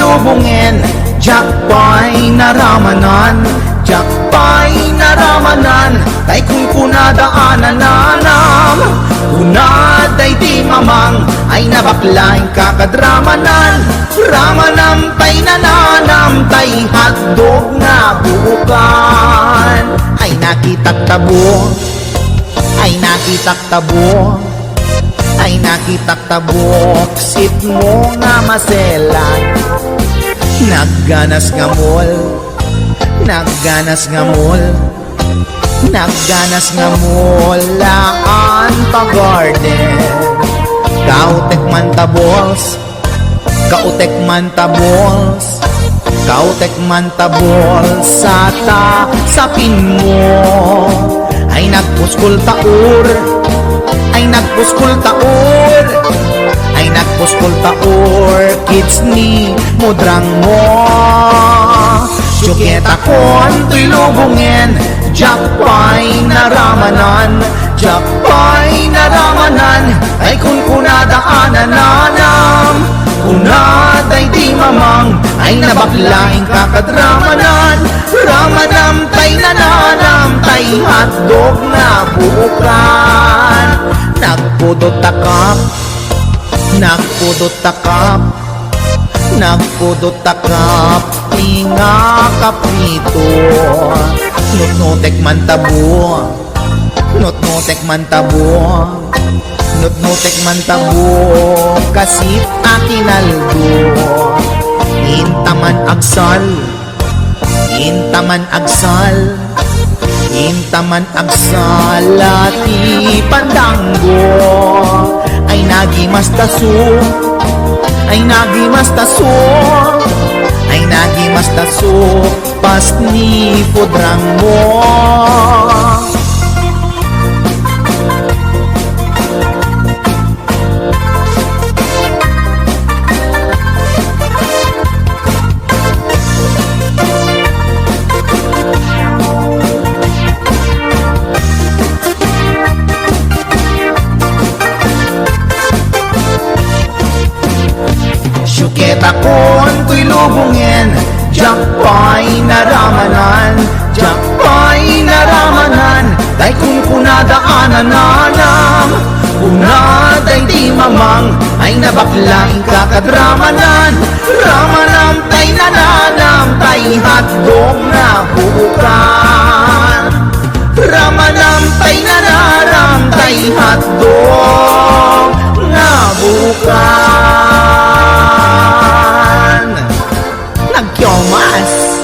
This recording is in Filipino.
lubungin. Diak pa'y naramanan, Diak pa'y naramanan. Tay kung kunadaanan nanam, kunaday di mamang, ay nabaklaing kakadramanan. Ramanam tay nananam, tay hotdog na buukan. Ay nakitak tabo, ay nakitak tabo, ay nakitak tabok, sit mo nga maselan. Nagganas nga mol, nagganas nga mol, nagganas nga mol, laan pa garden. Kautek man tabols, kautek man tabols, kautek man tabols, sapin mo. Ay nagpuskul taur, ay nagpuskul taur, ay nagpuskul taur, kids ni mudrang mo. Juketa kon tuy lubungin, Diak pa'y naramanan, Diak pa'y naramanan. Ay kung kunadaanan nanam, kunaday di mamang, ay nabaklaing kakadramanan. Ramanam tay nananam, tay hotdog na buukan. Nagpudot takap, nagpudot takap, nagpudot takap, tinga kaprito. Nutnutek man tabo, nutnutek man tabo, nutnutek man tabo, kasit akinaldo. Intaman agsal, intaman agsal, intaman agsal, lati pandanggo. Ay nagimas taso, ay nagimas taso, ay nagimas taso, pas ni pudrang mo. Syuketa kon tuy lubungin, Diak pa'y naramanan, Diak pa'y naramanan. Tay kung kunadaanan nanam, kunaday di mamang, ay nabaklaing kakadramanan. Ramanam tay nananam, tay hotdog na buukan. Ramanam tay nanaram, tay hotdog na buukan. Nagkyomas.